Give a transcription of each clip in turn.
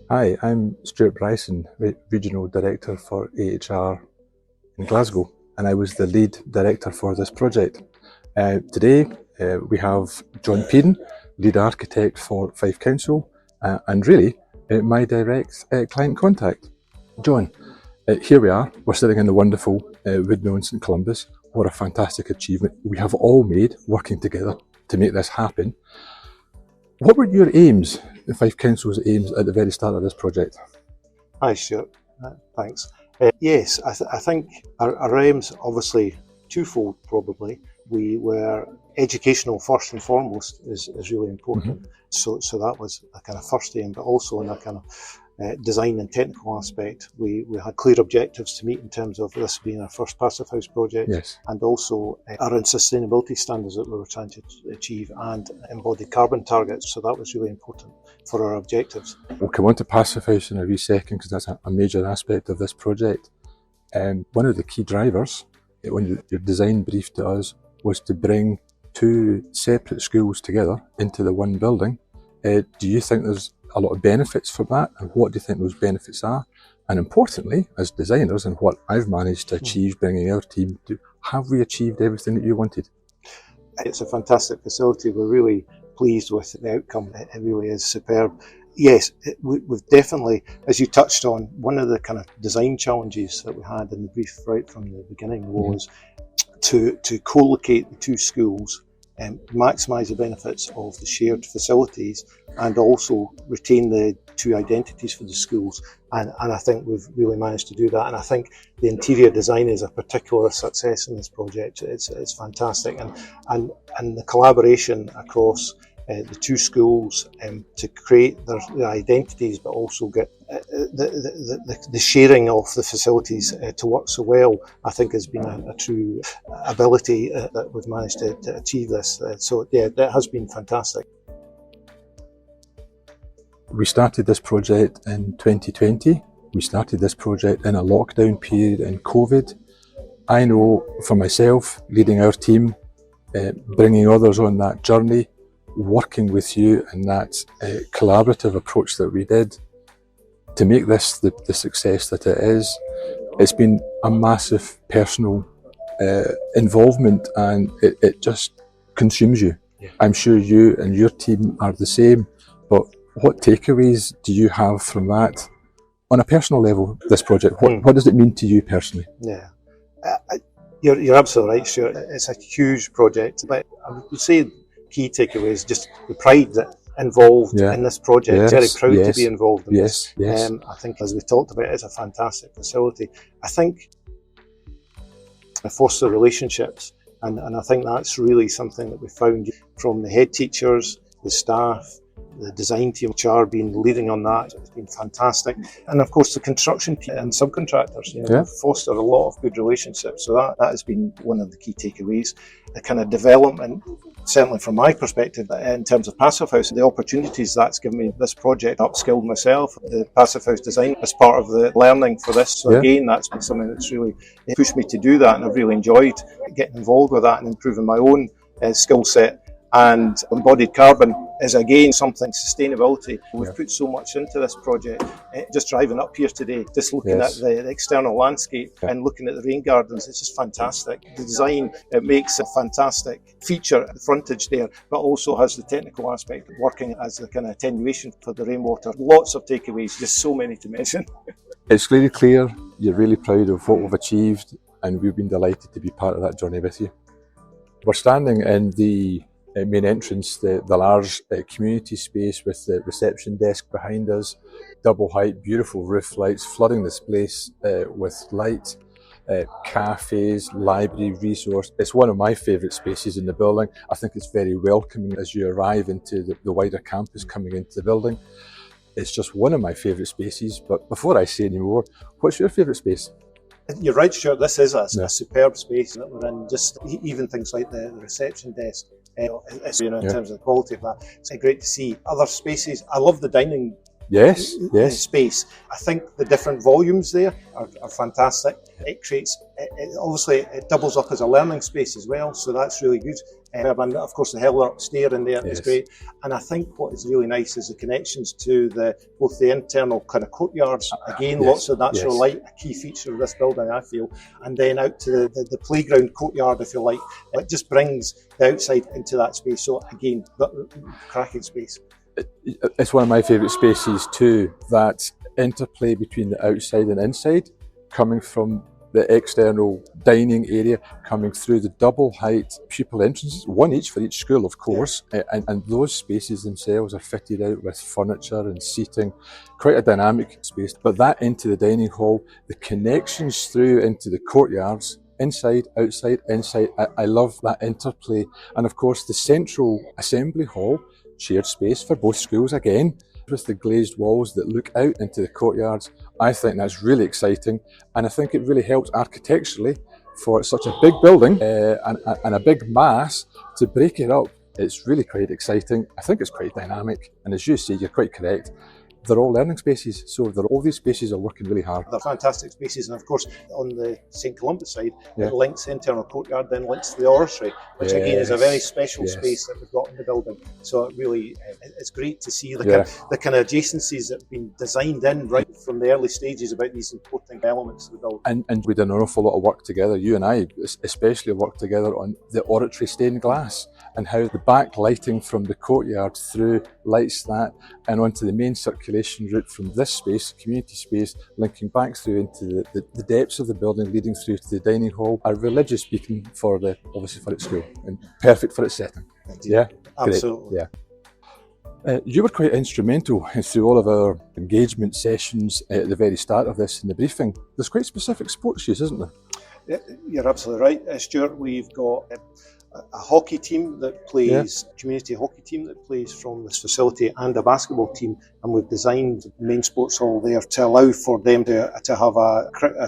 Hi, I'm Stuart Bryson, Regional Director for AHR in Glasgow, and I was the lead director for this project. Today we have John Peden, lead architect for Fife Council, and really my direct client contact. John, here we are, we're sitting in the wonderful Woodmill in St Columba's. What a fantastic achievement we have all made working together to make this happen. What were your aims, the Fife Council's aims at the very start of this project? Hi Stuart, thanks. Yes, I think our aims obviously twofold probably. We were educational first and foremost is really important. So that was a kind of first aim, but also in a kind of design and technical aspect, we had clear objectives to meet in terms of this being our first Passivhaus project, Yes. and also around sustainability standards that we were trying to achieve and embodied carbon targets. So that was really important for our objectives. We'll come on to Passivhaus in a wee second because that's a major aspect of this project. One of the key drivers when your design brief to us was to bring two separate schools together into the one building. Do you think there's a lot of benefits from that, and what do you think those benefits are? And importantly, as designers, and what I've managed to achieve bringing our team to, have we achieved everything that you wanted? It's a fantastic facility. We're really pleased with the outcome. It really is superb. Yes, we've definitely, as you touched on, one of the kind of design challenges that we had in the brief right from the beginning was to co-locate the two schools and maximise the benefits of the shared facilities and also retain the two identities for the schools. And I think we've really managed to do that. And I think the interior design is a particular success in this project. It's fantastic. And the collaboration across the two schools to create their identities, but also get the sharing of the facilities to work so well, I think has been a true ability that we've managed to achieve this. So yeah, that has been fantastic. We started this project in 2020. We started this project in a lockdown period in COVID. I know for myself, leading our team, bringing others on that journey, working with you and that collaborative approach that we did to make this the success that it is, it's been a massive personal involvement, and it just consumes you. Yeah. I'm sure you and your team are the same, but what takeaways do you have from that on a personal level, this project? What does it mean to you personally? Yeah, you're absolutely right, Stuart. It's a huge project, but I would say key takeaways, just the pride that involved in this project. Yes, very proud to be involved in this. Yes. I think, as we talked about, it's a fantastic facility. I think I foster relationships, and I think that's really something that we found from the head teachers, the staff, the design team, HR being leading on that. It's been fantastic. And of course the construction team and subcontractors, foster a lot of good relationships. So that has been one of the key takeaways. The kind of development, certainly from my perspective, in terms of Passivhaus, the opportunities that's given me this project, upskilled myself, the Passivhaus design as part of the learning for this. So again, that's been something that's really pushed me to do that, and I've really enjoyed getting involved with that and improving my own skill set. And embodied carbon is again something, sustainability. We've put so much into this project. Just driving up here today, just looking at the external landscape and looking at the rain gardens, it's just fantastic. The design, it makes a fantastic feature at the frontage there, but also has the technical aspect of working as the kind of attenuation for the rainwater. Lots of takeaways, just so many to mention. It's really clear you're really proud of what we've achieved, and we've been delighted to be part of that journey with you. We're standing in the main entrance, the large community space with the reception desk behind us, double height, beautiful roof lights flooding this place with light, cafes, library, resource. It's one of my favourite spaces in the building. I think it's very welcoming as you arrive into the wider campus coming into the building. It's just one of my favourite spaces, but before I say any more, what's your favourite space? You're right, Stuart, this is a superb space that we're in. Just even things like the reception desk, in terms of the quality of that. It's great to see other spaces. I love the dining Yes, yes. space. I think the different volumes there are fantastic. It creates, obviously, it doubles up as a learning space as well, so that's really good. And of course, the hill upstairs in there is great. And I think what is really nice is the connections to both the internal kind of courtyards. Again, lots of natural light, a key feature of this building, I feel. And then out to the playground courtyard, if you like. It just brings the outside into that space. So again, cracking space. It's one of my favourite spaces too, that interplay between the outside and inside, coming from the external dining area, coming through the double height pupil entrances, one each for each school of course, and those spaces themselves are fitted out with furniture and seating, quite a dynamic space. But that into the dining hall, the connections through into the courtyards, inside, outside, inside, I love that interplay. And of course the central assembly hall, shared space for both schools again, with the glazed walls that look out into the courtyards. I think that's really exciting, and I think it really helps architecturally for such a big building and a big mass to break it up. It's really quite exciting. I think it's quite dynamic, and as you say, you're quite correct. They're all learning spaces, so all these spaces are working really hard. They're fantastic spaces, and of course on the St Columba side, it links the internal courtyard, then links to the oratory, which again is a very special space that we've got in the building. So it really, it's great to see the kind of adjacencies that have been designed in right from the early stages about these important elements of the building. And we did an awful lot of work together, you and I especially worked together on the oratory stained glass, and how the back lighting from the courtyard through lights that and onto the main circulation route from this space, community space, linking back through into the depths of the building, leading through to the dining hall, are religious speaking obviously for its school, and perfect for its setting. Indeed. Yeah, absolutely. Great. Yeah. You were quite instrumental through all of our engagement sessions at the very start of this in the briefing. There's quite specific sports use, isn't there? You're absolutely right, Stuart. We've got a hockey team that plays, community hockey team that plays from this facility, and a basketball team, and we've designed the main sports hall there to allow for them to have a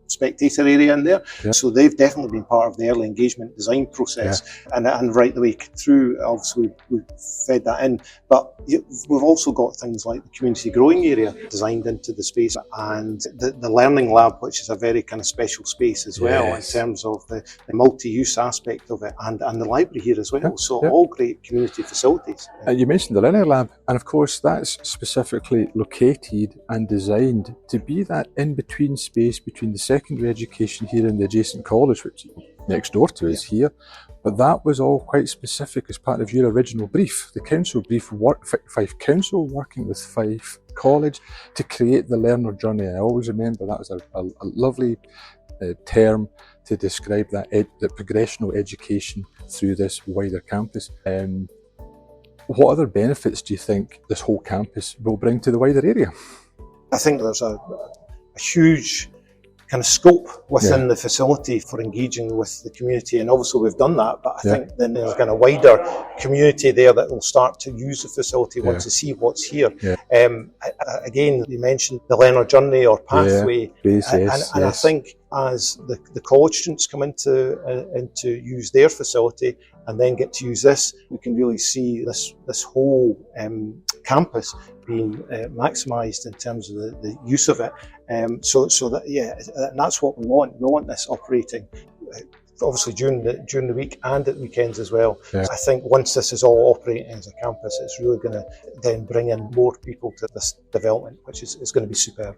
spectator area in there. So they've definitely been part of the early engagement design process, and right the way through, obviously we've fed that in. But we've also got things like the community growing area designed into the space, and the learning lab, which is a very kind of special space as well in terms of the multi-use aspect of it, and the library here as well. So all great community facilities. You mentioned the learning lab, and of course that's specifically located and designed to be that in-between space between the secondary education here and the adjacent college, which is next door to us here. But that was all quite specific as part of your original brief. The council brief, Fife Council working with Fife College to create the learner journey. I always remember that was a lovely term to describe that the progressional education through this wider campus. What other benefits do you think this whole campus will bring to the wider area? I think there's a huge kind of scope within the facility for engaging with the community, and obviously we've done that, but I think then there's kind of wider community there that will start to use the facility, want to see what's here. Again, you mentioned the learner journey or pathway, and I think as the college students come into use their facility and then get to use this, we can really see this whole campus being maximised in terms of the use of it. So that that's what we want. We want this operating obviously during the week and at weekends as well. I think once this is all operating as a campus, it's really going to then bring in more people to this development, which is going to be superb.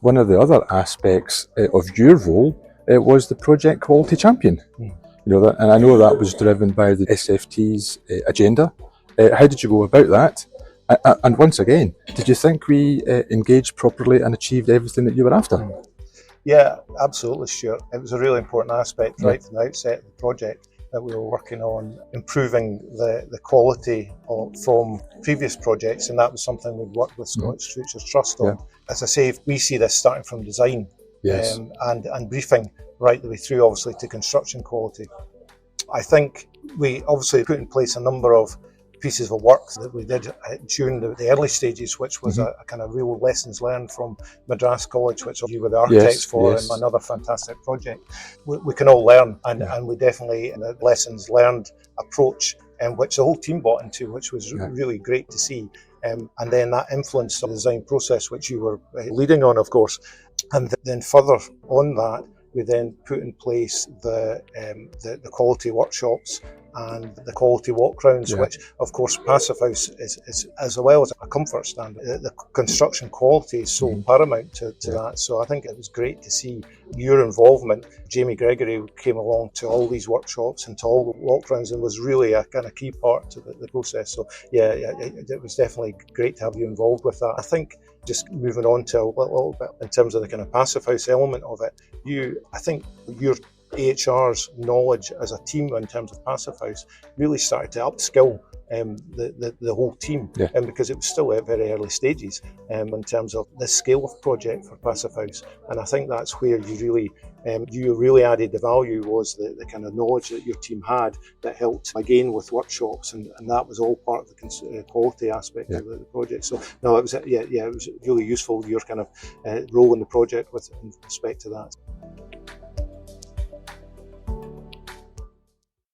One of the other aspects of your role was the Project Quality Champion. You know, and I know that was driven by the SFT's agenda. How did you go about that? And once again, did you think we engaged properly and achieved everything that you were after? Yeah, absolutely, Stuart. It was a really important aspect right from the outset of the project that we were working on improving the quality from previous projects, and that was something we'd worked with Scottish Futures Trust on. As I say, we see this starting from design and briefing right the way through, obviously, to construction quality. I think we obviously put in place a number of pieces of work that we did during the early stages, which was a kind of real lessons learned from Madras College, which we were the architects for, and another fantastic project. We can all learn, and we definitely, in a lessons learned approach, which the whole team bought into, which was really great to see. and then that influenced the design process, which you were leading on, of course. And then further on that, we then put in place the quality workshops and the quality walk rounds, which of course Passivhaus is as well as a comfort standard. The construction quality is so paramount to that. So I think it was great to see your involvement. Jamie Gregory came along to all these workshops and to all the walk rounds and was really a kind of key part to the process. So it was definitely great to have you involved with that. I think just moving on to a little bit in terms of the kind of Passivhaus element of it, I think your AHR's knowledge as a team in terms of Passivhaus really started to upskill the whole team, because it was still at very early stages in terms of the scale of project for Passivhaus. And I think that's where you really added the value, was the kind of knowledge that your team had that helped again with workshops, and that was all part of the quality aspect of the project. So no, it was it was really useful, your kind of role in the project with respect to that.